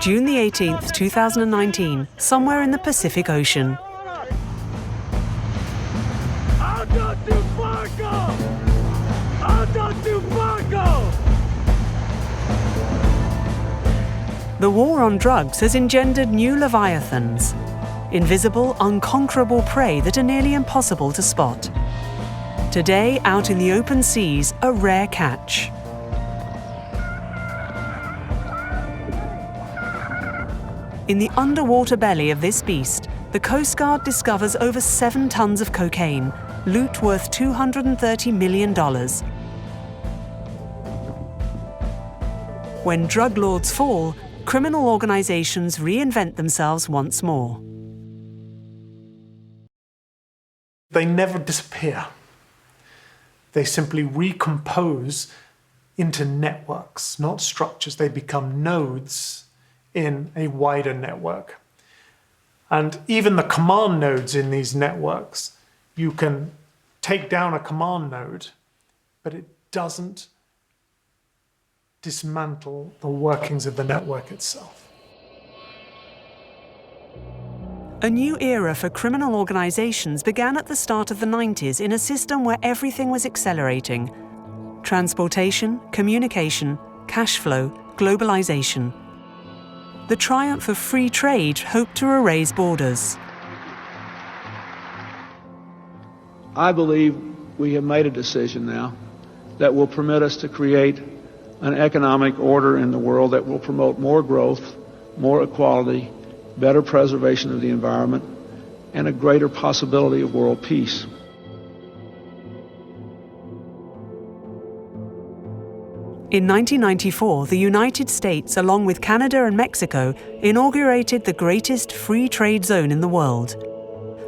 June the 18th, 2019, somewhere in the Pacific Ocean. The war on drugs has engendered new leviathans, invisible, unconquerable prey that are nearly impossible to spot. Today, out in the open seas, a rare catch. In the underwater belly of this beast, the Coast Guard discovers over 7 tons of cocaine, loot worth $230 million. When drug lords fall, criminal organizations reinvent themselves once more. They never disappear. They simply recompose into networks, not structures. They become nodes in a wider network. And even the command nodes in these networks, you can take down a command node, but it doesn't dismantle the workings of the network itself. A new era for criminal organizations began at the start of the 90s in a system where everything was accelerating. Transportation, communication, cash flow, globalization. The triumph of free trade hoped to erase borders. I believe we have made a decision now that will permit us to create an economic order in the world that will promote more growth, more equality, better preservation of the environment, and a greater possibility of world peace. In 1994, the United States, along with Canada and Mexico, inaugurated the greatest free trade zone in the world.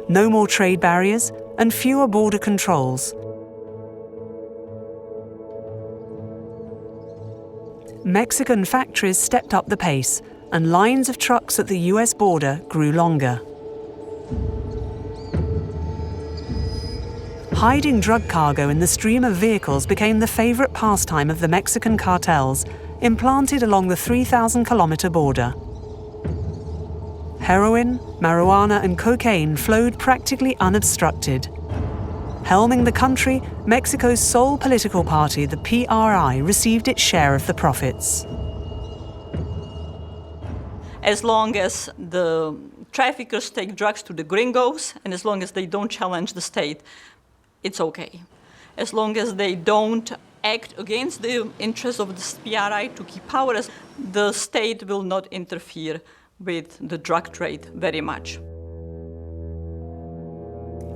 No more trade barriers and fewer border controls. Mexican factories stepped up the pace, and lines of trucks at the US border grew longer. Hiding drug cargo in the stream of vehicles became the favorite pastime of the Mexican cartels, implanted along the 3,000-kilometer border. Heroin, marijuana, and cocaine flowed practically unobstructed. Helming the country, Mexico's sole political party, the PRI, received its share of the profits. As long as the traffickers take drugs to the gringos, and as long as they don't challenge the state, it's okay. As long as they don't act against the interests of the PRI to keep power, the state will not interfere with the drug trade very much.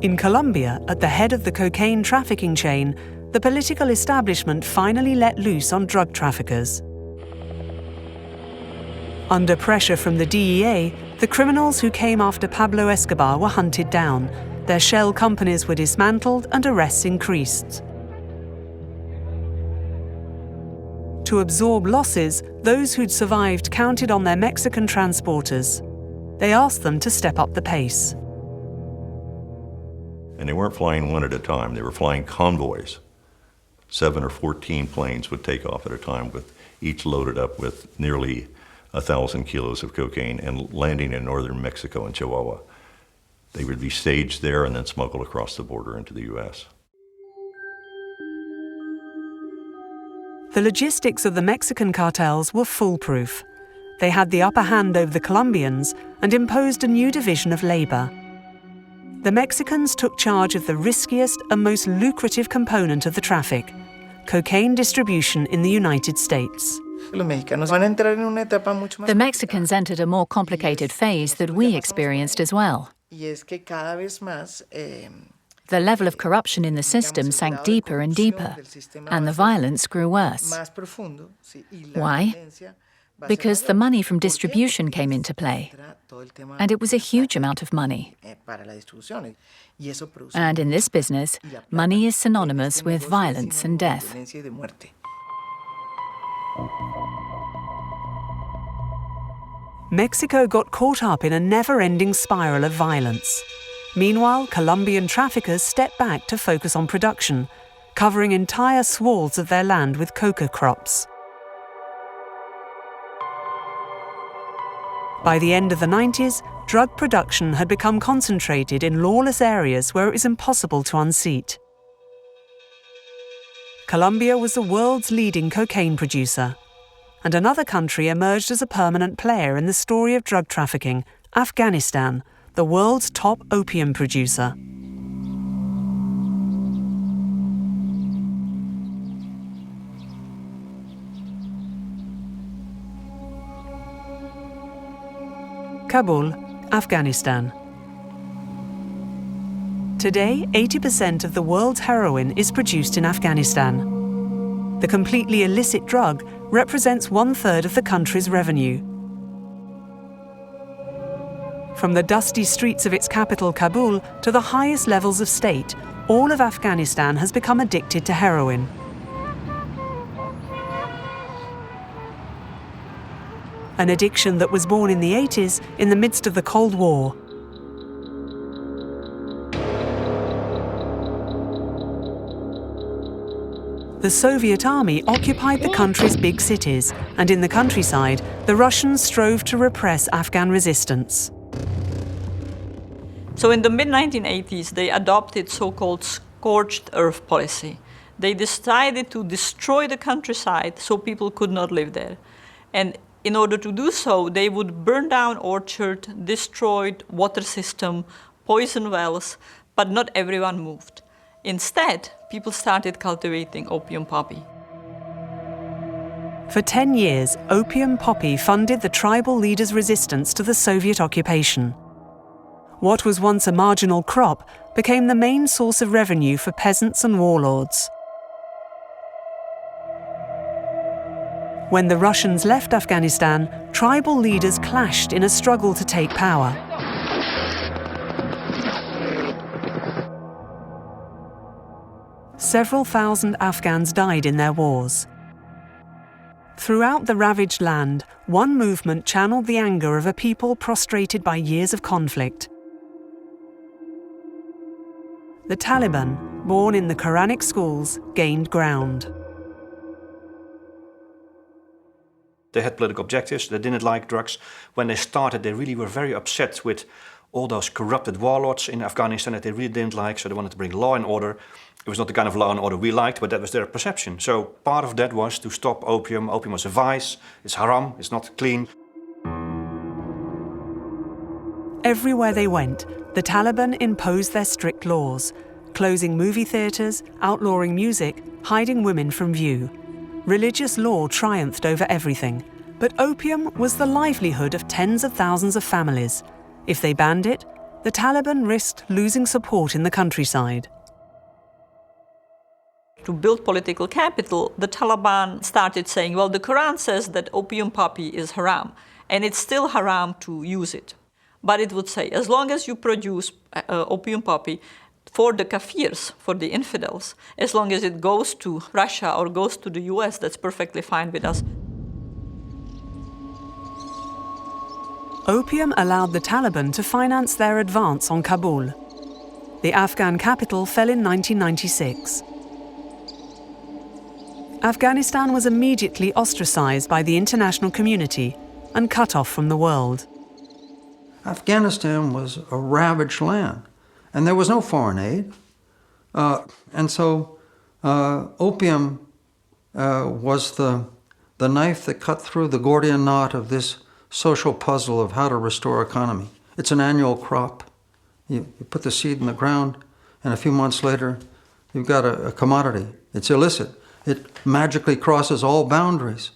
In Colombia, at the head of the cocaine trafficking chain, the political establishment finally let loose on drug traffickers. Under pressure from the DEA, the criminals who came after Pablo Escobar were hunted down. Their shell companies were dismantled and arrests increased. To absorb losses, those who'd survived counted on their Mexican transporters. They asked them to step up the pace. And they weren't flying one at a time, they were flying convoys. 7 or 14 planes would take off at a time, with each loaded up with nearly 1,000 kilos of cocaine and landing in northern Mexico and Chihuahua. They would be staged there and then smuggled across the border into the US. The logistics of the Mexican cartels were foolproof. They had the upper hand over the Colombians and imposed a new division of labor. The Mexicans took charge of the riskiest and most lucrative component of the traffic, cocaine distribution in the United States. The Mexicans entered a more complicated phase that we experienced as well. The level of corruption in the system sank deeper and deeper, and the violence grew worse. Why? Because the money from distribution came into play, and it was a huge amount of money. And in this business, money is synonymous with violence and death. Mexico got caught up in a never-ending spiral of violence. Meanwhile, Colombian traffickers stepped back to focus on production, covering entire swaths of their land with coca crops. By the end of the 90s, drug production had become concentrated in lawless areas where it was impossible to unseat. Colombia was the world's leading cocaine producer, and another country emerged as a permanent player in the story of drug trafficking, Afghanistan, the world's top opium producer. Kabul, Afghanistan. Today, 80% of the world's heroin is produced in Afghanistan. The completely illicit drug represents 1/3 of the country's revenue. From the dusty streets of its capital, Kabul, to the highest levels of state, all of Afghanistan has become addicted to heroin. An addiction that was born in the 80s in the midst of the Cold War. The Soviet army occupied the country's big cities, and in the countryside, the Russians strove to repress Afghan resistance. So in the mid-1980s, they adopted so-called scorched earth policy. They decided to destroy the countryside so people could not live there. And in order to do so, they would burn down orchards, destroy water system, poison wells, but not everyone moved. Instead, people started cultivating opium poppy. For 10 years, opium poppy funded the tribal leaders' resistance to the Soviet occupation. What was once a marginal crop became the main source of revenue for peasants and warlords. When the Russians left Afghanistan, tribal leaders clashed in a struggle to take power. Several thousand Afghans died in their wars. Throughout the ravaged land, one movement channeled the anger of a people prostrated by years of conflict. The Taliban, born in the Quranic schools, gained ground. They had political objectives, they didn't like drugs. When they started, they really were very upset with all those corrupted warlords in Afghanistan that they really didn't like, so they wanted to bring law and order. It was not the kind of law and order we liked, but that was their perception. So part of that was to stop opium. Opium was a vice, it's haram, it's not clean. Everywhere they went, the Taliban imposed their strict laws, closing movie theatres, outlawing music, hiding women from view. Religious law triumphed over everything, but opium was the livelihood of tens of thousands of families. If they banned it, the Taliban risked losing support in the countryside. To build political capital, the Taliban started saying, well, the Quran says that opium poppy is haram, and it's still haram to use it. But it would say, as long as you produce opium poppy for the kafirs, for the infidels, as long as it goes to Russia or goes to the US, that's perfectly fine with us. Opium allowed the Taliban to finance their advance on Kabul. The Afghan capital fell in 1996. Afghanistan was immediately ostracized by the international community and cut off from the world. Afghanistan was a ravaged land, and there was no foreign aid. And so opium was the knife that cut through the Gordian knot of this social puzzle of how to restore economy. It's an annual crop. You put the seed in the ground, and a few months later, you've got a commodity. It's illicit. It magically crosses all boundaries,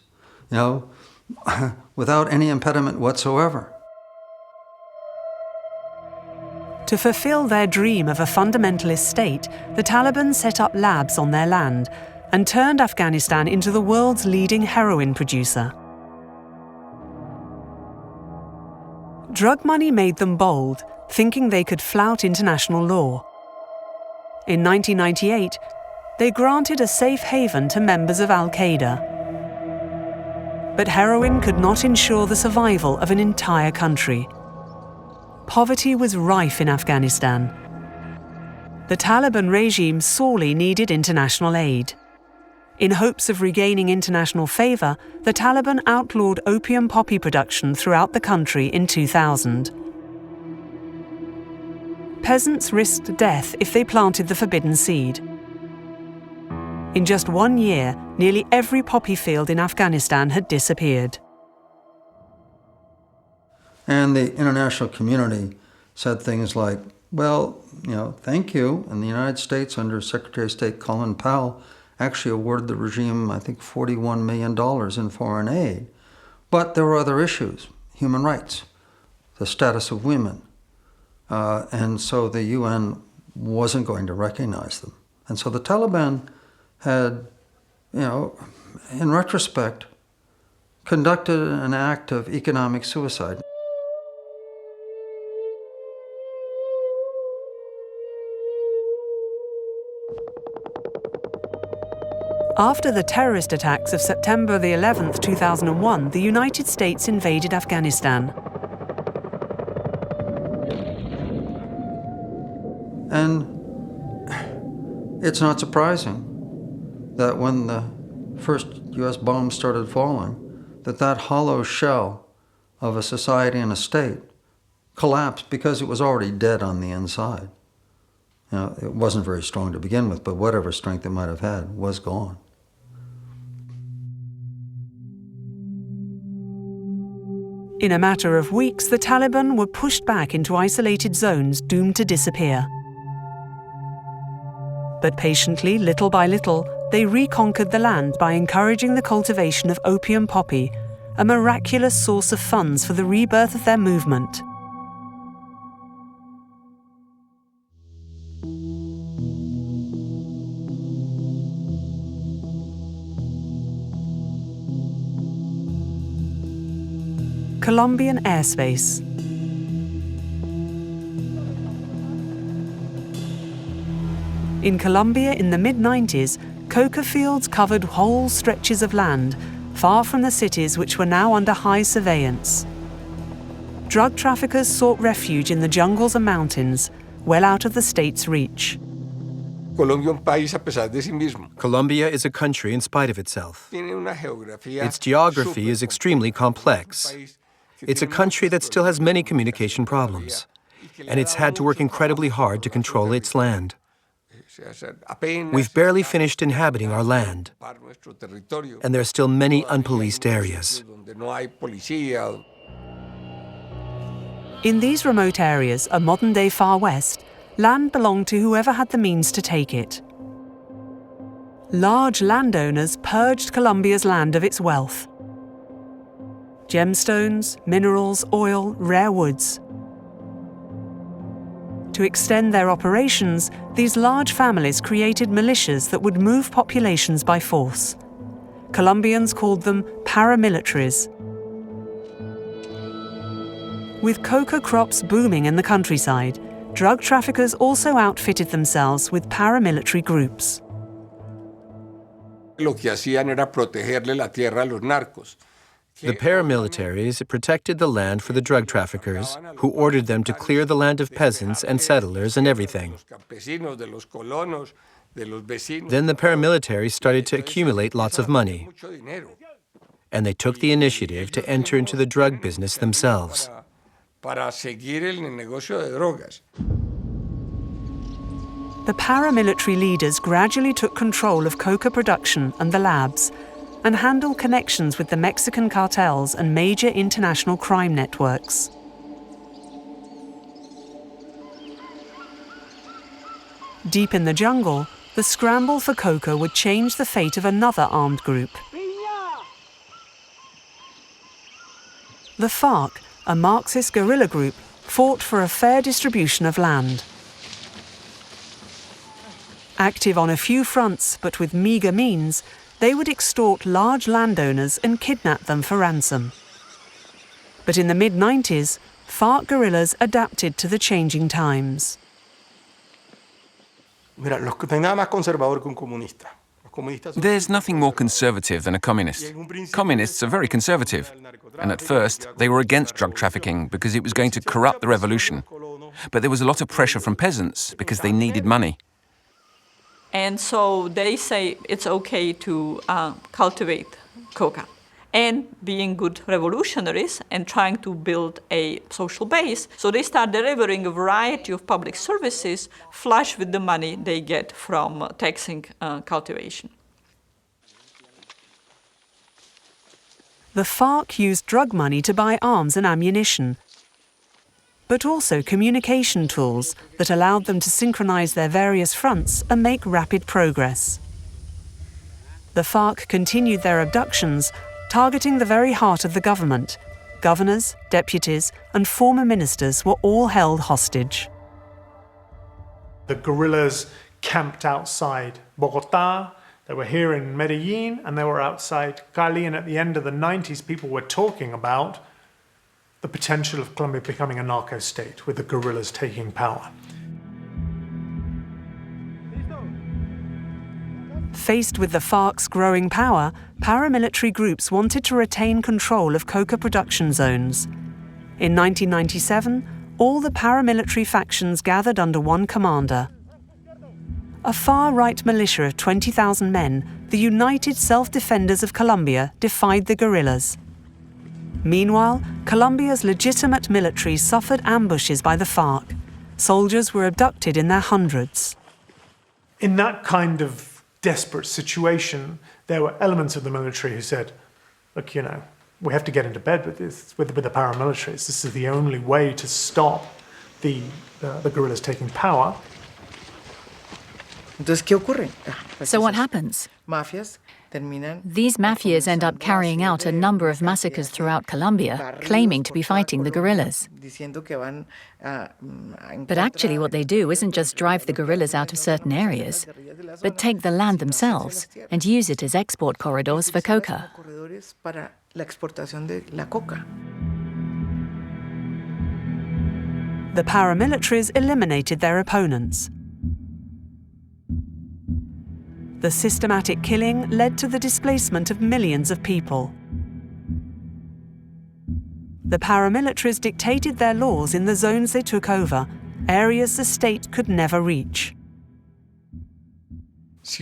without any impediment whatsoever. To fulfill their dream of a fundamentalist state, the Taliban set up labs on their land and turned Afghanistan into the world's leading heroin producer. Drug money made them bold, thinking they could flout international law. In 1998, they granted a safe haven to members of Al-Qaeda. But heroin could not ensure the survival of an entire country. Poverty was rife in Afghanistan. The Taliban regime sorely needed international aid. In hopes of regaining international favour, the Taliban outlawed opium poppy production throughout the country in 2000. Peasants risked death if they planted the forbidden seed. In just 1 year, nearly every poppy field in Afghanistan had disappeared. And the international community said things like, well, thank you. And the United States, under Secretary of State Colin Powell, actually awarded the regime, I think, $41 million in foreign aid. But there were other issues, human rights, the status of women. And so the UN wasn't going to recognize them. And so the Taliban had, in retrospect, conducted an act of economic suicide. After the terrorist attacks of September the 11th, 2001, the United States invaded Afghanistan. And it's not surprising that when the first US bombs started falling, that hollow shell of a society and a state collapsed because it was already dead on the inside. It wasn't very strong to begin with, but whatever strength it might have had was gone. In a matter of weeks, the Taliban were pushed back into isolated zones doomed to disappear. But patiently, little by little, they reconquered the land by encouraging the cultivation of opium poppy, a miraculous source of funds for the rebirth of their movement. Colombian airspace. In Colombia in the mid-90s, coca fields covered whole stretches of land, far from the cities which were now under high surveillance. Drug traffickers sought refuge in the jungles and mountains, well out of the state's reach. Colombia is a country in spite of itself. Its geography is extremely complex. It's a country that still has many communication problems, and it's had to work incredibly hard to control its land. We've barely finished inhabiting our land, and there are still many unpoliced areas. In these remote areas, a modern-day Far West, land belonged to whoever had the means to take it. Large landowners purged Colombia's land of its wealth. Gemstones, minerals, oil, rare woods. To extend their operations, these large families created militias that would move populations by force. Colombians called them paramilitaries. With coca crops booming in the countryside, drug traffickers also outfitted themselves with paramilitary groups. The paramilitaries protected the land for the drug traffickers, who ordered them to clear the land of peasants and settlers and everything. Then the paramilitaries started to accumulate lots of money, and they took the initiative to enter into the drug business themselves. The paramilitary leaders gradually took control of coca production and the labs, and handled connections with the Mexican cartels and major international crime networks. Deep in the jungle, the scramble for coca would change the fate of another armed group. The FARC, a Marxist guerrilla group, fought for a fair distribution of land. Active on a few fronts, but with meagre means, they would extort large landowners and kidnap them for ransom. But in the mid-90s, FARC guerrillas adapted to the changing times. There's nothing more conservative than a communist. Communists are very conservative. And at first, they were against drug trafficking because it was going to corrupt the revolution. But there was a lot of pressure from peasants because they needed money. And so they say it's okay to cultivate coca. And being good revolutionaries and trying to build a social base, so they start delivering a variety of public services flush with the money they get from taxing cultivation. The FARC used drug money to buy arms and ammunition, but also communication tools that allowed them to synchronize their various fronts and make rapid progress. The FARC continued their abductions, targeting the very heart of the government. Governors, deputies, and former ministers were all held hostage. The guerrillas camped outside Bogotá. They were here in Medellin, and they were outside Cali. And at the end of the 90s, people were talking about the potential of Colombia becoming a narco state with the guerrillas taking power. Faced with the FARC's growing power, paramilitary groups wanted to retain control of coca production zones. In 1997, all the paramilitary factions gathered under one commander. A far-right militia of 20,000 men, the United Self-Defenders of Colombia, defied the guerrillas. Meanwhile, Colombia's legitimate military suffered ambushes by the FARC. Soldiers were abducted in their hundreds. In that kind of desperate situation, there were elements of the military who said, look, we have to get into bed with the paramilitaries. This is the only way to stop the guerrillas taking power. So what happens? These mafias end up carrying out a number of massacres throughout Colombia, claiming to be fighting the guerrillas. But actually what they do isn't just drive the guerrillas out of certain areas, but take the land themselves and use it as export corridors for coca. The paramilitaries eliminated their opponents. The systematic killing led to the displacement of millions of people. The paramilitaries dictated their laws in the zones they took over, areas the state could never reach. If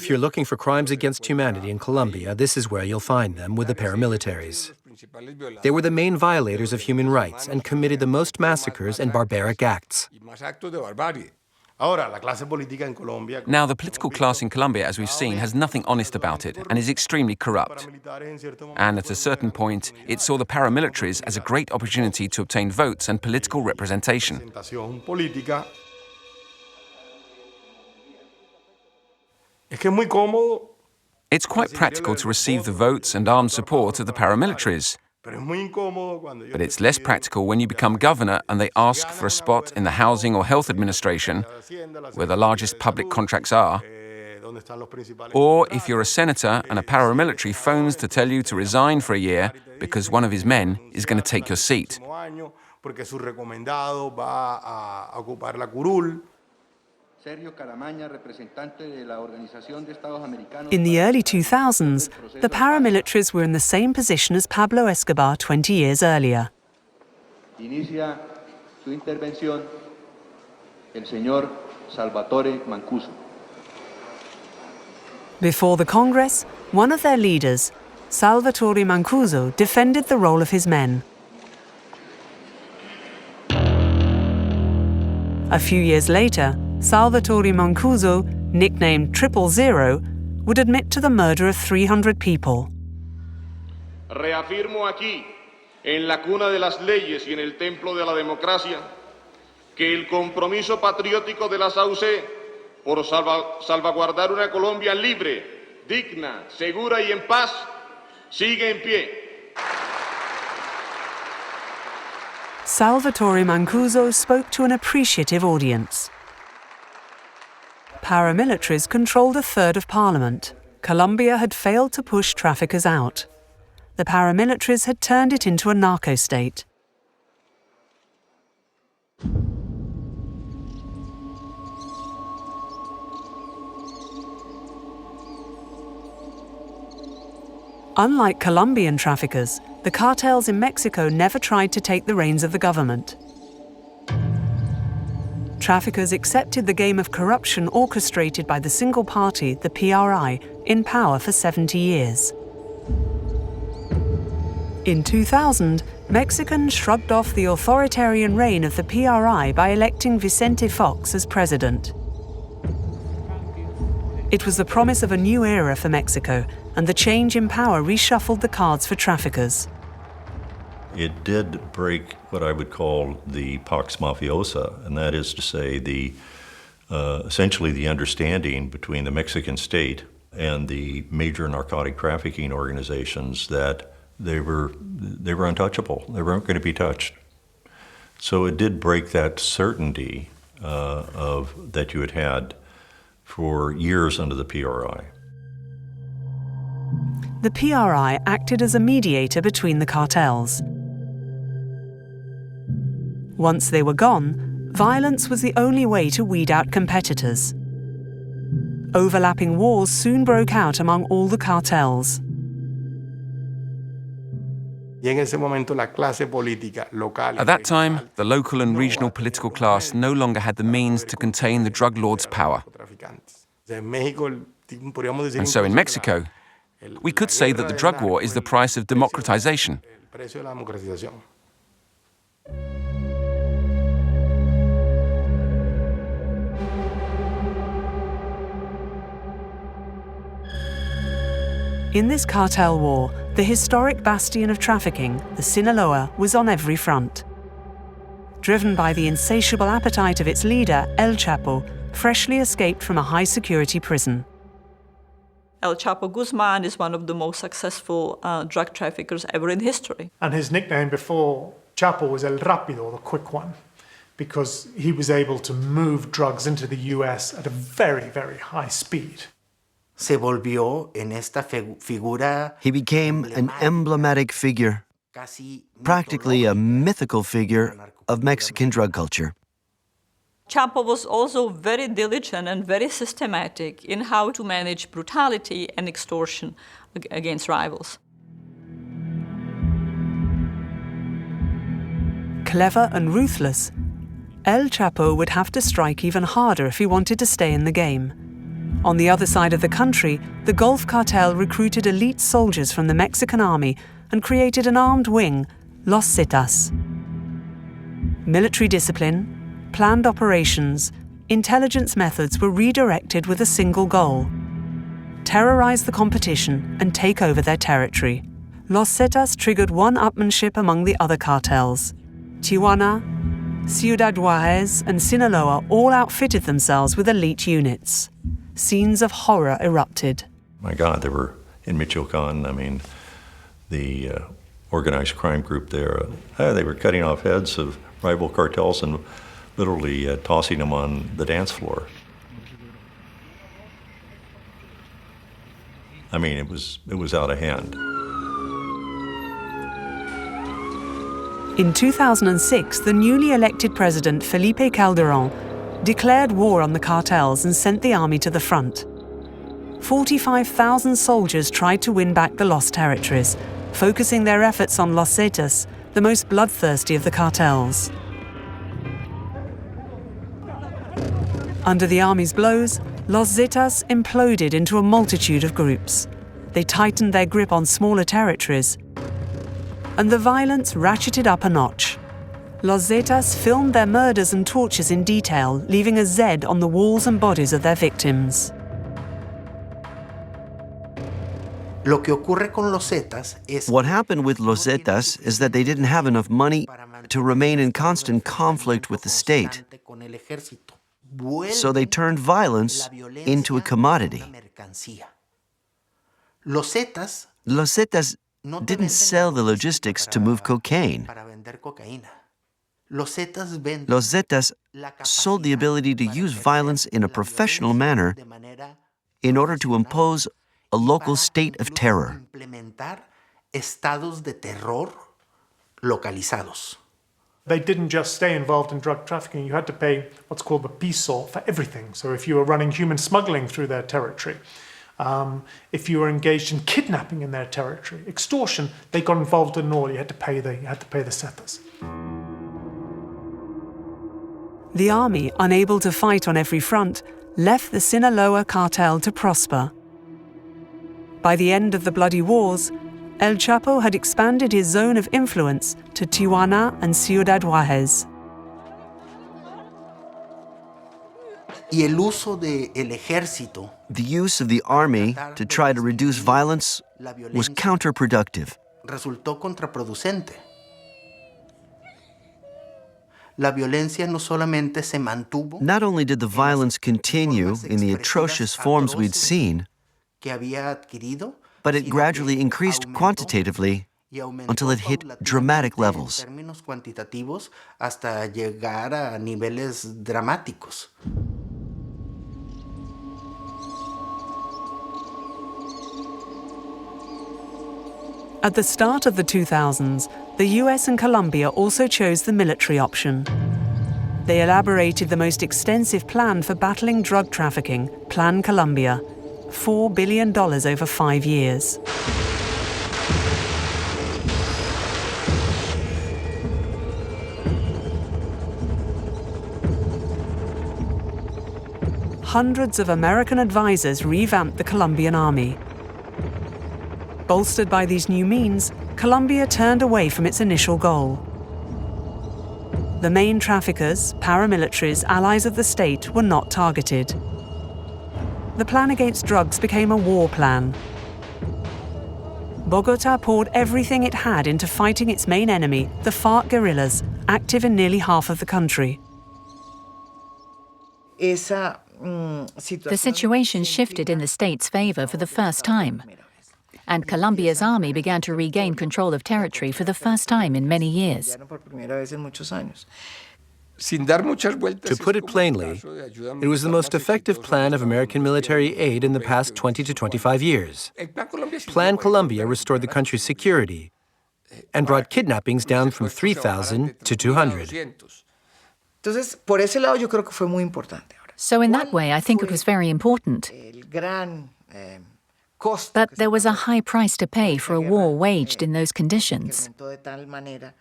you're looking for crimes against humanity in Colombia, this is where you'll find them with the paramilitaries. They were the main violators of human rights and committed the most massacres and barbaric acts. Now, the political class in Colombia, as we've seen, has nothing honest about it and is extremely corrupt. And at a certain point, it saw the paramilitaries as a great opportunity to obtain votes and political representation. It's quite practical to receive the votes and armed support of the paramilitaries. But it's less practical when you become governor and they ask for a spot in the housing or health administration, where the largest public contracts are. Or if you're a senator and a paramilitary phones to tell you to resign for a year because one of his men is going to take your seat. In the early 2000s, the paramilitaries were in the same position as Pablo Escobar 20 years earlier. Inicia su intervención el señor Salvatore Mancuso. Before the Congress, one of their leaders, Salvatore Mancuso, defended the role of his men. A few years later, Salvatore Mancuso, nicknamed 000, would admit to the murder of 300 people. Reafirmo aquí, en la cuna de las leyes y en el templo de la democracia, que el compromiso patriótico de la SAUC por salvaguardar una Colombia libre, digna, segura y en paz sigue en pie. Salvatore Mancuso spoke to an appreciative audience. Paramilitaries controlled a third of parliament. Colombia had failed to push traffickers out. The paramilitaries had turned it into a narco state. Unlike Colombian traffickers, the cartels in Mexico never tried to take the reins of the government. traffickers accepted the game of corruption orchestrated by the single party, the PRI, in power for 70 years. In 2000, Mexicans shrugged off the authoritarian reign of the PRI by electing Vicente Fox as president. It was the promise of a new era for Mexico, and the change in power reshuffled the cards for traffickers. It did break what I would call the Pax Mafiosa, and that is to say essentially the understanding between the Mexican state and the major narcotic trafficking organizations that they were untouchable. They weren't going to be touched. So it did break that certainty that you had had for years under the PRI. The PRI acted as a mediator between the cartels. Once they were gone, violence was the only way to weed out competitors. Overlapping wars soon broke out among all the cartels. At that time, the local and regional political class no longer had the means to contain the drug lords' power. And so in Mexico, we could say that the drug war is the price of democratization. In this cartel war, the historic bastion of trafficking, the Sinaloa, was on every front. Driven by the insatiable appetite of its leader, El Chapo, freshly escaped from a high-security prison. El Chapo Guzman is one of the most successful drug traffickers ever in history. And his nickname before Chapo was El Rápido, the quick one, because he was able to move drugs into the US at a very, very high speed. He became an emblematic figure, practically a mythical figure of Mexican drug culture. Chapo was also very diligent and very systematic in how to manage brutality and extortion against rivals. Clever and ruthless, El Chapo would have to strike even harder if he wanted to stay in the game. On the other side of the country, the Gulf Cartel recruited elite soldiers from the Mexican army and created an armed wing, Los Zetas. Military discipline, planned operations, intelligence methods were redirected with a single goal: terrorize the competition and take over their territory. Los Zetas triggered one-upmanship among the other cartels. Tijuana, Ciudad Juarez, and Sinaloa all outfitted themselves with elite units. Scenes of horror erupted. My God, they were in Michoacan. I mean, the organized crime group there, they were cutting off heads of rival cartels and literally tossing them on the dance floor. I mean, it was out of hand. In 2006, the newly elected president, Felipe Calderón, declared war on the cartels and sent the army to the front. 45,000 soldiers tried to win back the lost territories, focusing their efforts on Los Zetas, the most bloodthirsty of the cartels. Under the army's blows, Los Zetas imploded into a multitude of groups. They tightened their grip on smaller territories, and the violence ratcheted up a notch. Los Zetas filmed their murders and tortures in detail, leaving a Z on the walls and bodies of their victims. What happened with Los Zetas is that they didn't have enough money to remain in constant conflict with the state. So they turned violence into a commodity. Los Zetas didn't sell the logistics to move cocaine. Los Zetas sold the ability to use violence in a professional manner in order to impose a local state of terror. They didn't just stay involved in drug trafficking. You had to pay what's called the piso for everything. So if you were running human smuggling through their territory, if you were engaged in kidnapping in their territory, extortion, they got involved in all. You had to pay the Zetas. The army, unable to fight on every front, left the Sinaloa cartel to prosper. By the end of the bloody wars, El Chapo had expanded his zone of influence to Tijuana and Ciudad Juárez. The use of the army to try to reduce violence was counterproductive. Not only did the violence continue in the atrocious forms we'd seen, but it gradually increased quantitatively until it hit dramatic levels. At the start of the 2000s, the US and Colombia also chose the military option. They elaborated the most extensive plan for battling drug trafficking, Plan Colombia, $4 billion over 5 years. Hundreds of American advisors revamped the Colombian army. Bolstered by these new means, Colombia turned away from its initial goal. The main traffickers, paramilitaries, allies of the state were not targeted. The plan against drugs became a war plan. Bogotá poured everything it had into fighting its main enemy, the FARC guerrillas, active in nearly half of the country. The situation shifted in the state's favor for the first time, and Colombia's army began to regain control of territory for the first time in many years. To put it plainly, it was the most effective plan of American military aid in the past 20 to 25 years. Plan Colombia restored the country's security and brought kidnappings down from 3,000 to 200. So in that way, I think it was very important. But there was a high price to pay for a war waged in those conditions.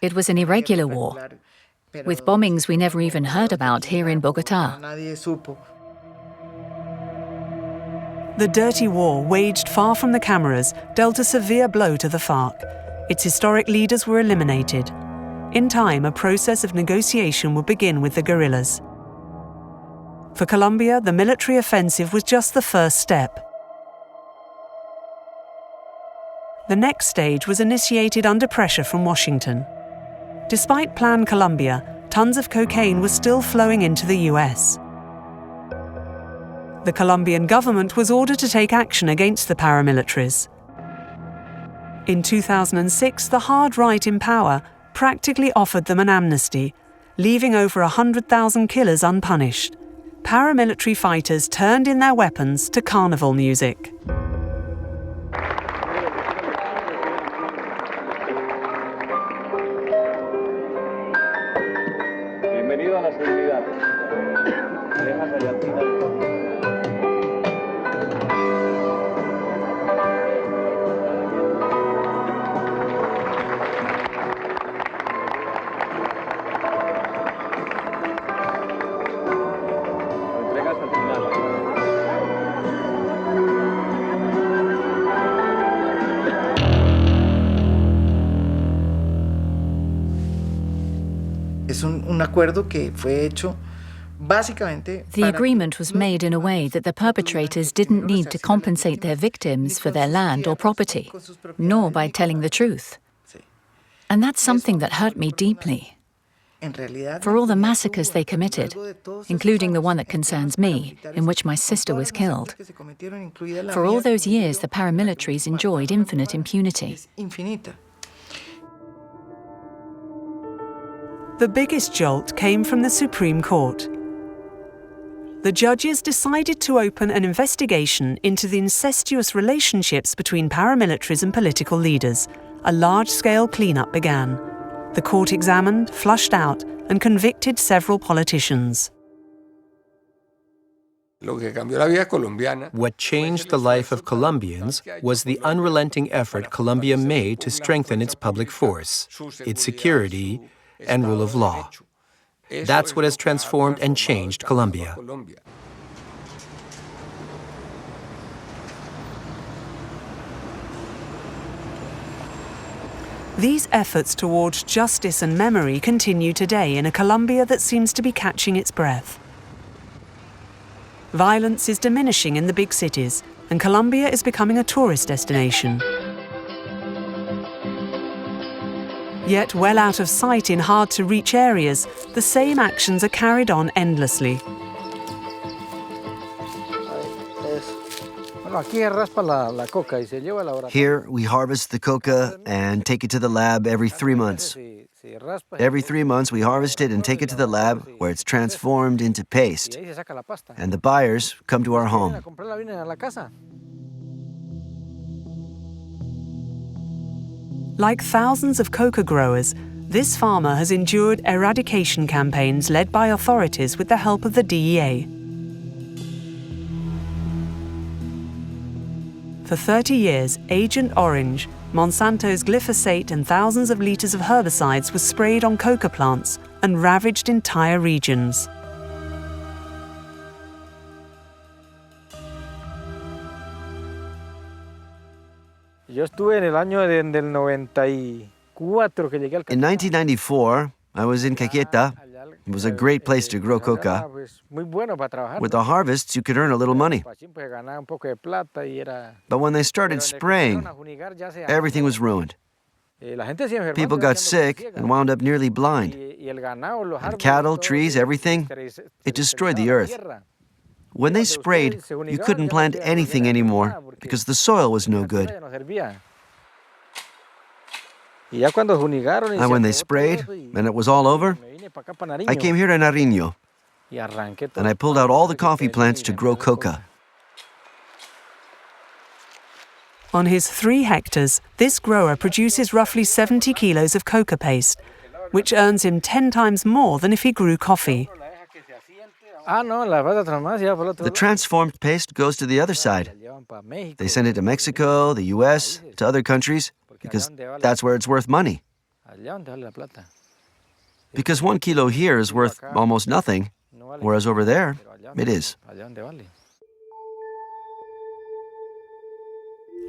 It was an irregular war, with bombings we never even heard about here in Bogotá. The dirty war, waged far from the cameras, dealt a severe blow to the FARC. Its historic leaders were eliminated. In time, a process of negotiation would begin with the guerrillas. For Colombia, the military offensive was just the first step. The next stage was initiated under pressure from Washington. Despite Plan Colombia, tons of cocaine was still flowing into the US. The Colombian government was ordered to take action against the paramilitaries. In 2006, the hard right in power practically offered them an amnesty, leaving over 100,000 killers unpunished. Paramilitary fighters turned in their weapons to carnival music. The agreement was made in a way that the perpetrators didn't need to compensate their victims for their land or property, nor by telling the truth. And that's something that hurt me deeply. For all the massacres they committed, including the one that concerns me, in which my sister was killed, for all those years the paramilitaries enjoyed infinite impunity. The biggest jolt came from the Supreme Court. The judges decided to open an investigation into the incestuous relationships between paramilitaries and political leaders. A large-scale cleanup began. The court examined, flushed out, and convicted several politicians. What changed the life of Colombians was the unrelenting effort Colombia made to strengthen its public force, its security, and rule of law. That's what has transformed and changed Colombia. These efforts towards justice and memory continue today in a Colombia that seems to be catching its breath. Violence is diminishing in the big cities, and Colombia is becoming a tourist destination. Yet, well out of sight in hard-to-reach areas, the same actions are carried on endlessly. Here, we harvest the coca and take it to the lab every 3 months. Every 3 months, we harvest it and take it to the lab where it's transformed into paste. And the buyers come to our home. Like thousands of coca growers, this farmer has endured eradication campaigns led by authorities with the help of the DEA. For 30 years, Agent Orange, Monsanto's glyphosate and thousands of liters of herbicides were sprayed on coca plants and ravaged entire regions. In 1994, I was in Caqueta. It was a great place to grow coca. With the harvests, you could earn a little money. But when they started spraying, everything was ruined. People got sick and wound up nearly blind. And cattle, trees, everything, it destroyed the earth. When they sprayed, you couldn't plant anything anymore because the soil was no good. And when they sprayed and it was all over, I came here to Nariño and I pulled out all the coffee plants to grow coca. On his 3 hectares, this grower produces roughly 70 kilos of coca paste, which earns him 10 times more than if he grew coffee. The transformed paste goes to the other side. They send it to Mexico, the US, to other countries, because that's where it's worth money. Because 1 kilo here is worth almost nothing, whereas over there, it is.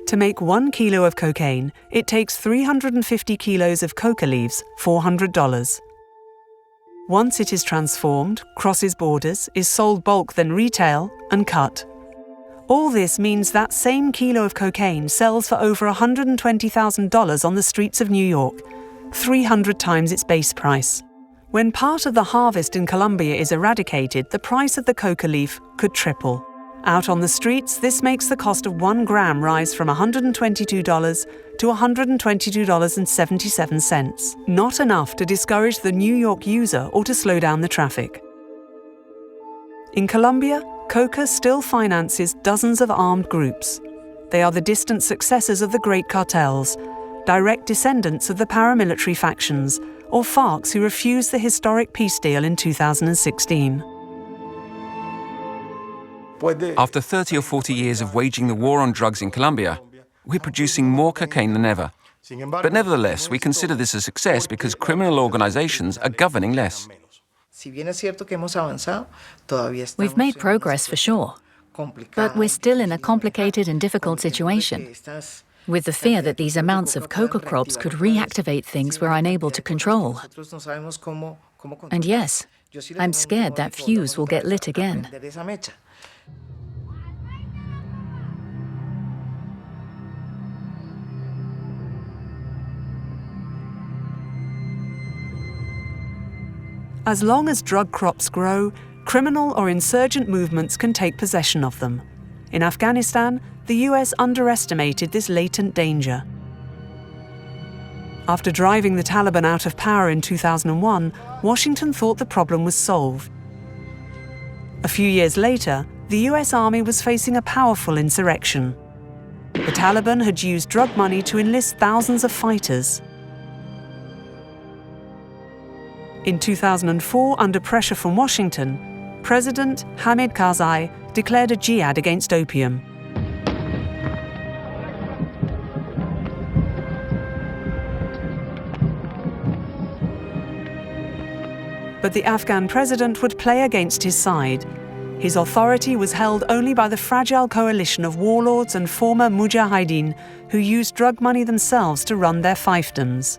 To make 1 kilo of cocaine, it takes 350 kilos of coca leaves, $400. Once it is transformed, crosses borders, is sold bulk then retail, and cut. All this means that same kilo of cocaine sells for over $120,000 on the streets of New York, 300 times its base price. When part of the harvest in Colombia is eradicated, the price of the coca leaf could triple. Out on the streets, this makes the cost of 1 gram rise from $122 to $122.77. Not enough to discourage the New York user or to slow down the traffic. In Colombia, coca still finances dozens of armed groups. They are the distant successors of the great cartels, direct descendants of the paramilitary factions, or FARCs who refused the historic peace deal in 2016. After 30 or 40 years of waging the war on drugs in Colombia, we're producing more cocaine than ever. But nevertheless, we consider this a success because criminal organizations are governing less. We've made progress for sure, but we're still in a complicated and difficult situation, with the fear that these amounts of coca crops could reactivate things we're unable to control. And yes, I'm scared that fuse will get lit again. As long as drug crops grow, criminal or insurgent movements can take possession of them. In Afghanistan, the US underestimated this latent danger. After driving the Taliban out of power in 2001, Washington thought the problem was solved. A few years later, the US Army was facing a powerful insurrection. The Taliban had used drug money to enlist thousands of fighters. In 2004, under pressure from Washington, President Hamid Karzai declared a jihad against opium. But but the Afghan president would play against his side. His authority was held only by the fragile coalition of warlords and former mujahideen who used drug money themselves to run their fiefdoms.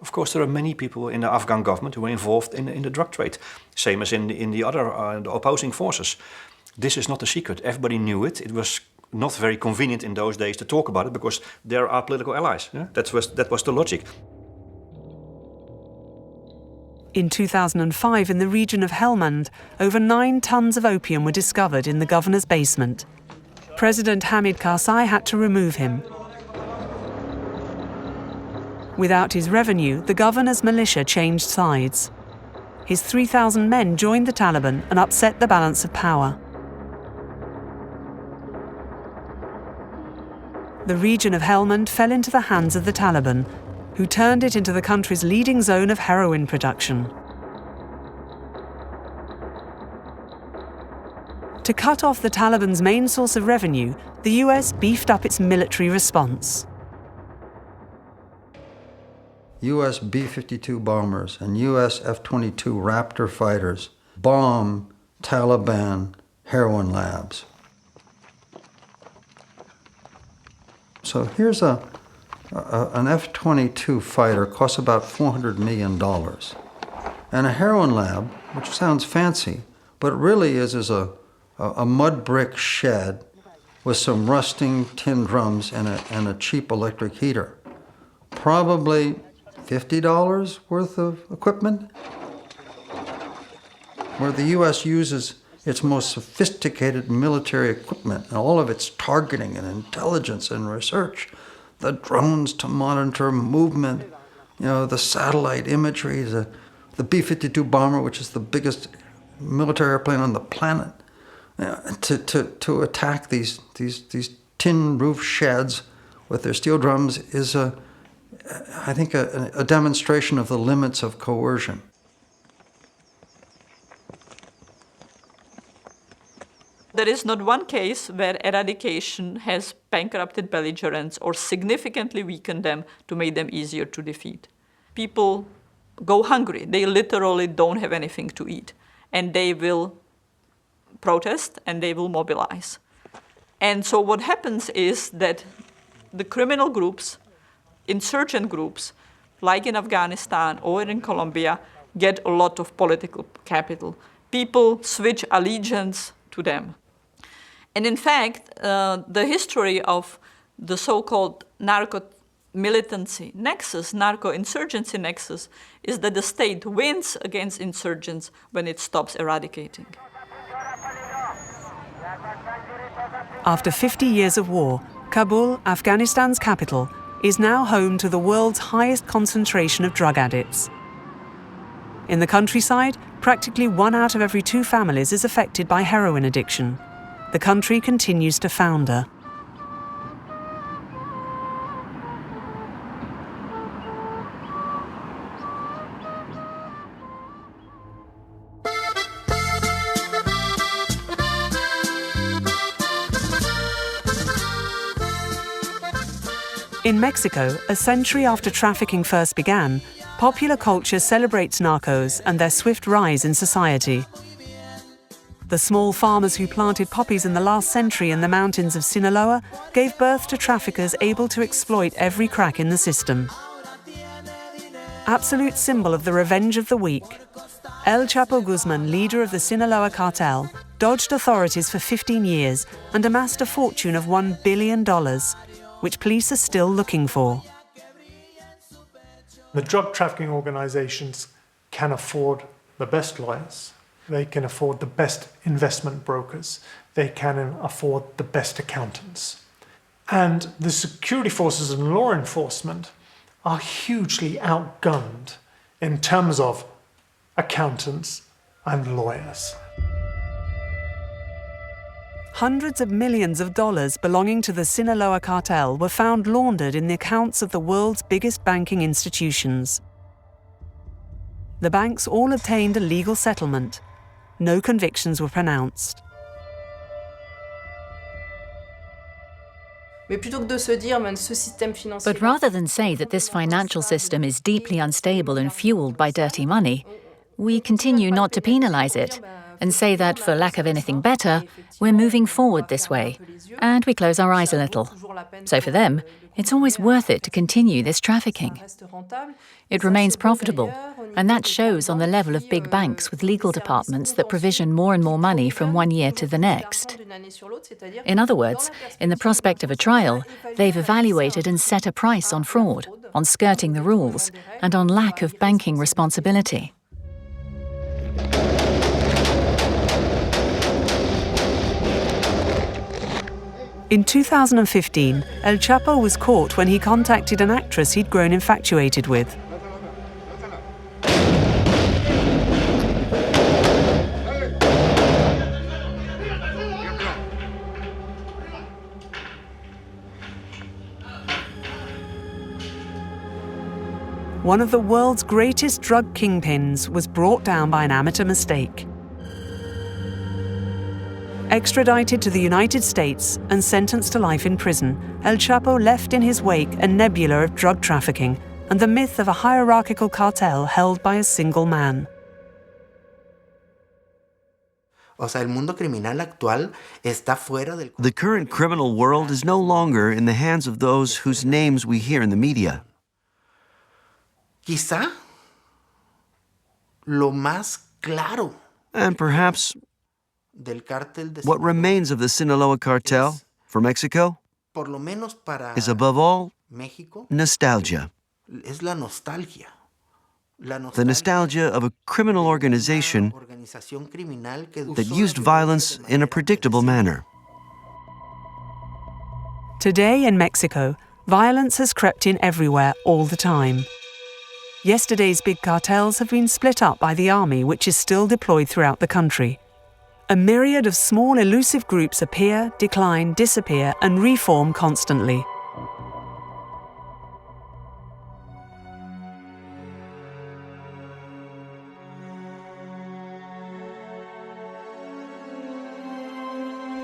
Of course, there are many people in the Afghan government who were involved in the drug trade, same as in the other the opposing forces. This is not a secret. Everybody knew it. It was not very convenient in those days to talk about it because there are political allies. Yeah? That was the logic. In 2005, in the region of Helmand, over 9 tons of opium were discovered in the governor's basement. President Hamid Karzai had to remove him. Without his revenue, the governor's militia changed sides. His 3,000 men joined the Taliban and upset the balance of power. The region of Helmand fell into the hands of the Taliban, who turned it into the country's leading zone of heroin production. To cut off the Taliban's main source of revenue, the US beefed up its military response. U.S. B-52 bombers and U.S. F-22 Raptor fighters bomb Taliban heroin labs. So here's an F-22 fighter costs about $400 million. And a heroin lab, which sounds fancy, but really is a mud brick shed with some rusting tin drums and a cheap electric heater. Probably $50 worth of equipment, where the U.S. uses its most sophisticated military equipment and all of its targeting and intelligence and research, the drones to monitor movement, the satellite imagery, the B-52 bomber, which is the biggest military airplane on the planet, to attack these tin roof sheds with their steel drums is I think a demonstration of the limits of coercion. There is not one case where eradication has bankrupted belligerents or significantly weakened them to make them easier to defeat. People go hungry. They literally don't have anything to eat. And they will protest and they will mobilize. And so what happens is that the criminal groups, insurgent groups, like in Afghanistan or in Colombia, get a lot of political capital. People switch allegiance to them. And in fact, the history of the so-called narco-militancy nexus, narco-insurgency nexus, is that the state wins against insurgents when it stops eradicating. After 50 years of war, Kabul, Afghanistan's capital, is now home to the world's highest concentration of drug addicts. In the countryside, practically 1 out of every 2 families is affected by heroin addiction. The country continues to founder. In Mexico, a century after trafficking first began, popular culture celebrates narcos and their swift rise in society. The small farmers who planted poppies in the last century in the mountains of Sinaloa gave birth to traffickers able to exploit every crack in the system. Absolute symbol of the revenge of the weak, El Chapo Guzman, leader of the Sinaloa cartel, dodged authorities for 15 years and amassed a fortune of $1 billion, which police are still looking for. The drug trafficking organizations can afford the best lawyers. They can afford the best investment brokers. They can afford the best accountants. And the security forces and law enforcement are hugely outgunned in terms of accountants and lawyers. Hundreds of millions of dollars belonging to the Sinaloa cartel were found laundered in the accounts of the world's biggest banking institutions. The banks all obtained a legal settlement. No convictions were pronounced. But rather than say that this financial system is deeply unstable and fueled by dirty money, We continue not to penalize it and say that for lack of anything better, we're moving forward this way, and we close our eyes a little. So for them, it's always worth it to continue this trafficking. It remains profitable, and that shows on the level of big banks with legal departments that provision more and more money from one year to the next. In other words, in the prospect of a trial, they've evaluated and set a price on fraud, on skirting the rules, and on lack of banking responsibility. In 2015, El Chapo was caught when he contacted an actress he'd grown infatuated with. One of the world's greatest drug kingpins was brought down by an amateur mistake. Extradited to the United States and sentenced to life in prison, El Chapo left in his wake a nebula of drug trafficking and the myth of a hierarchical cartel held by a single man. The current criminal world is no longer in the hands of those whose names we hear in the media. Quizá lo más claro And perhaps del cártel de what remains of the Sinaloa cartel for Mexico por lo menos para is above all México nostalgia. es la nostalgia. The nostalgia of a criminal organization that used violence in a predictable manner. Today in Mexico, violence has crept in everywhere all the time. Yesterday's big cartels have been split up by the army, which is still deployed throughout the country. A myriad of small elusive groups appear, decline, disappear, and reform constantly.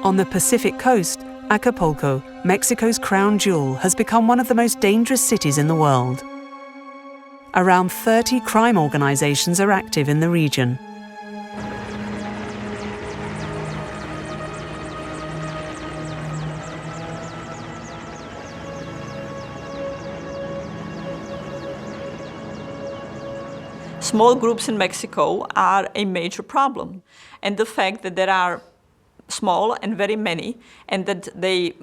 On the Pacific coast, Acapulco, Mexico's crown jewel, has become one of the most dangerous cities in the world. Around 30 crime organizations are active in the region. Small groups in Mexico are a major problem, and the fact that there are small and very many, and that they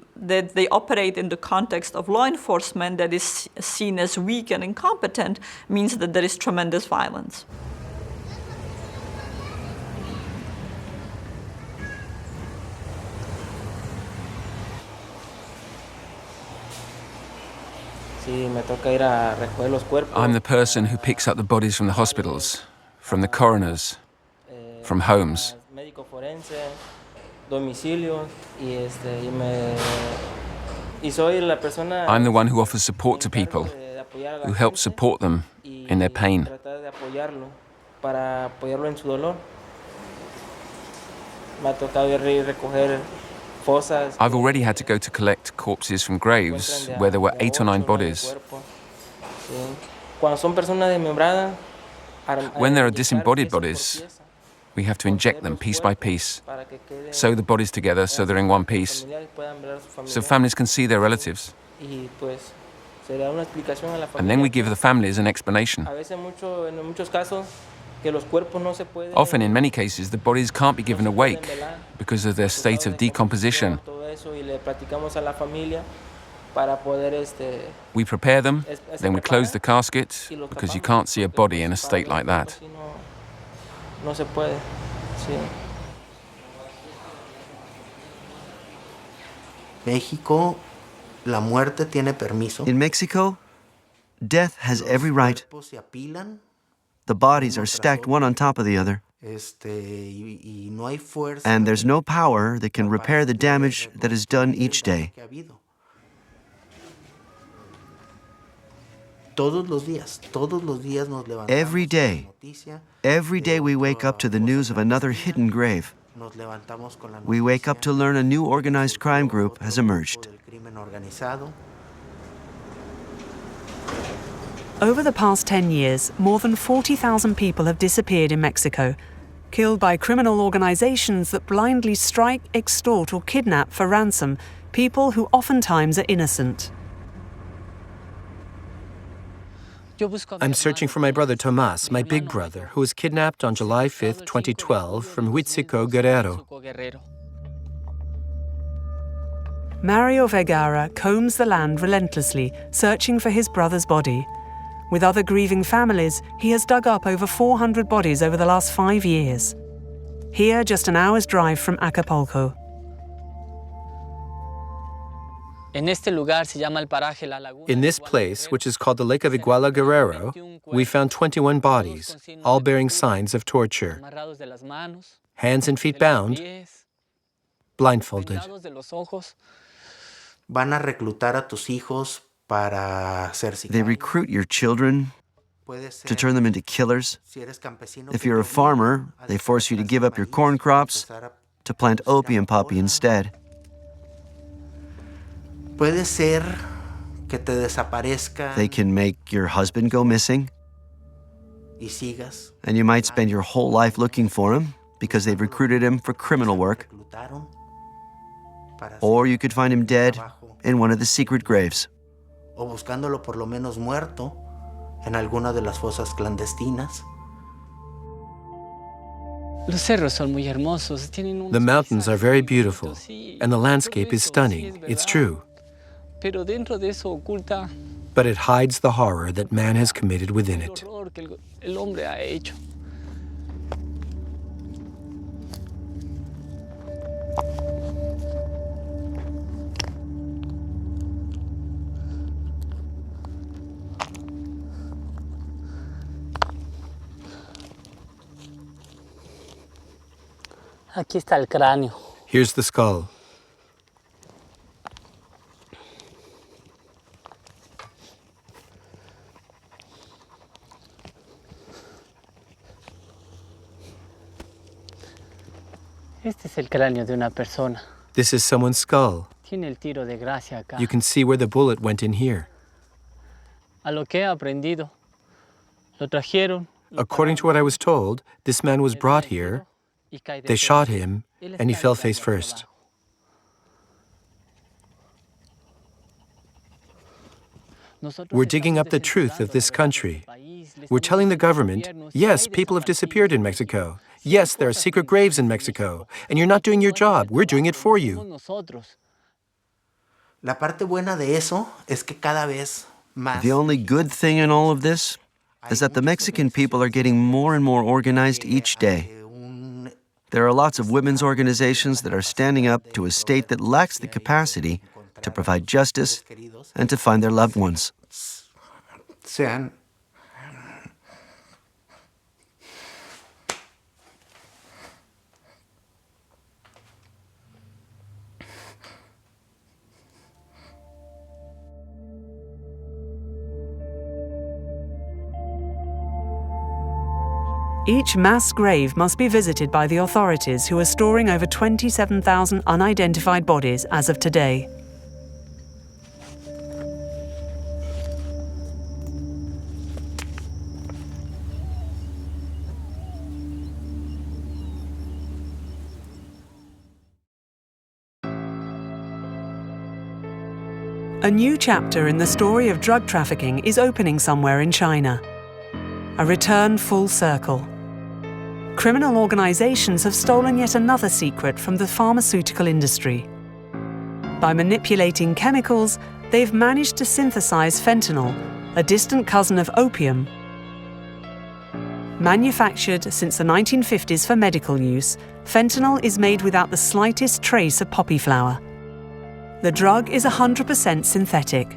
operate in the context of law enforcement that is seen as weak and incompetent means that there is tremendous violence. I'm the person who picks up the bodies from the hospitals, from the coroners, from homes. I'm the one who offers support to people, who helps support them in their pain. I've already had to go to collect corpses from graves where there were 8 or 9 bodies. When there are disembodied bodies, we have to inject them piece by piece, sew the bodies together so they're in one piece, so families can see their relatives. And then we give the families an explanation. Often, in many cases, the bodies can't be given awake because of their state of decomposition. We prepare them, then we close the casket, because you can't see a body in a state like that. México, la muerte tiene permiso. In Mexico, death has every right. The bodies are stacked one on top of the other. And there's no power that can repair the damage that is done each day. Every day we wake up to the news of another hidden grave. We wake up to learn a new organized crime group has emerged. Over the past 10 years, more than 40,000 people have disappeared in Mexico, killed by criminal organizations that blindly strike, extort, or kidnap for ransom people who oftentimes are innocent. I'm searching for my brother Tomas, my big brother, who was kidnapped on July 5th, 2012, from Huitzico, Guerrero. Mario Vergara combs the land relentlessly, searching for his brother's body. With other grieving families, he has dug up over 400 bodies over the last 5 years. Here, just an hour's drive from Acapulco. In this place, which is called the Lake of Iguala Guerrero, we found 21 bodies, all bearing signs of torture. Hands and feet bound, blindfolded. Van a reclutar a tus hijos para ser sicarios. They recruit your children to turn them into killers. If you're a farmer, they force you to give up your corn crops to plant opium poppy instead. Puede ser que te desaparezca. They can make your husband go missing, Y sigas. and you might spend your whole life looking for him because they've recruited him for criminal work. Or you could find him dead in one of the secret graves. O buscándolo por lo menos muerto en alguna de las fosas clandestinas. The mountains are very beautiful, and the landscape is stunning, it's true. But it hides the horror that man has committed within it. Aquí está el cráneo. Here's the skull. Este es el cráneo de una persona. This is someone's skull. Tiene el tiro de gracia acá. You can see where the bullet went in here. A lo que he aprendido, lo trajeron. According to what I was told, this man was brought here, they shot him, and he fell face first. We're digging up the truth of this country. We're telling the government, yes, people have disappeared in Mexico. Yes, there are secret graves in Mexico, and you're not doing your job. We're doing it for you. La parte buena de eso es que cada vez más. The only good thing in all of this is that the Mexican people are getting more and more organized each day. There are lots of women's organizations that are standing up to a state that lacks the capacity to provide justice and to find their loved ones. Sean Each mass grave must be visited by the authorities, who are storing over 27,000 unidentified bodies as of today. A new chapter in the story of drug trafficking is opening somewhere in China. A return full circle. Criminal organizations have stolen yet another secret from the pharmaceutical industry. By manipulating chemicals, they've managed to synthesize fentanyl, a distant cousin of opium. Manufactured since the 1950s for medical use, fentanyl is made without the slightest trace of poppy flower. The drug is 100% synthetic.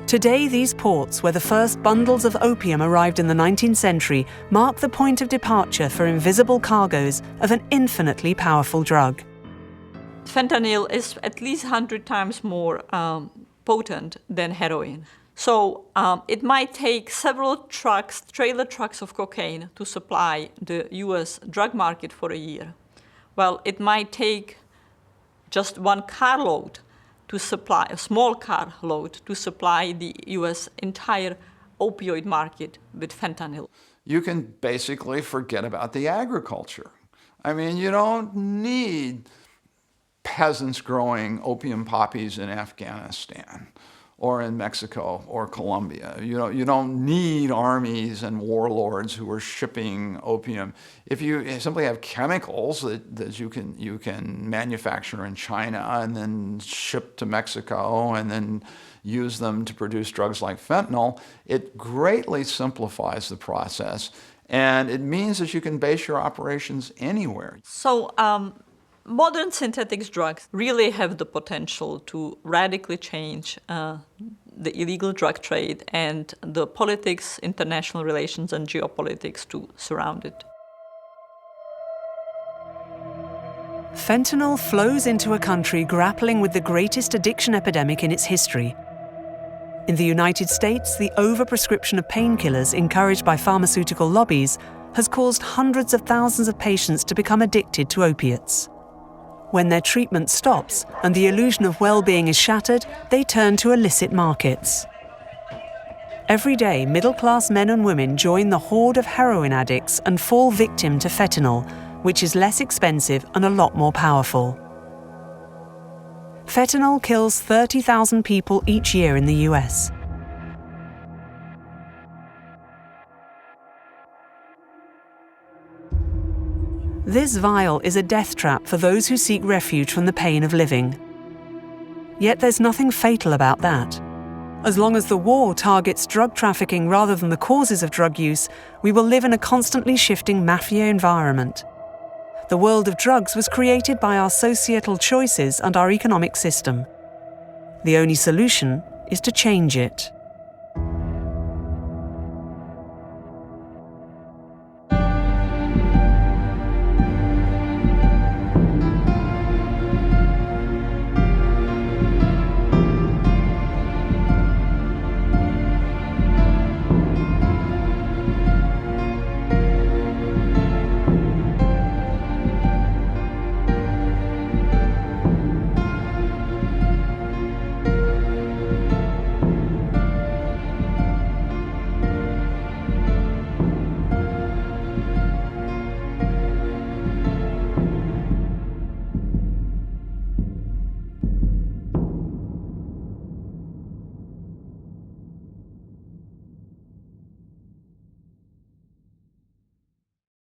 Today, these ports, where the first bundles of opium arrived in the 19th century, mark the point of departure for invisible cargoes of an infinitely powerful drug. Fentanyl is at least 100 times more potent than heroin. So it might take several trucks, trailer trucks of cocaine to supply the US drug market for a year. Well, it might take just one carload to supply, a small carload to supply the US entire opioid market with fentanyl. You can basically forget about the agriculture. I mean, you don't need peasants growing opium poppies in Afghanistan or in Mexico or Colombia. You don't need armies and warlords who are shipping opium. If you simply have chemicals that you can manufacture in China and then ship to Mexico and then use them to produce drugs like fentanyl, it greatly simplifies the process, and it means that you can base your operations anywhere. So modern synthetic drugs really have the potential to radically change the illegal drug trade and the politics, international relations, and geopolitics to surround it. Fentanyl flows into a country grappling with the greatest addiction epidemic in its history. In the United States, the overprescription of painkillers encouraged by pharmaceutical lobbies has caused hundreds of thousands of patients to become addicted to opiates. When their treatment stops and the illusion of well-being is shattered, they turn to illicit markets. Every day, middle-class men and women join the horde of heroin addicts and fall victim to fentanyl, which is less expensive and a lot more powerful. Fentanyl kills 30,000 people each year in the US. This vial is a death trap for those who seek refuge from the pain of living. Yet there's nothing fatal about that. As long as the war targets drug trafficking rather than the causes of drug use, we will live in a constantly shifting mafia environment. The world of drugs was created by our societal choices and our economic system. The only solution is to change it.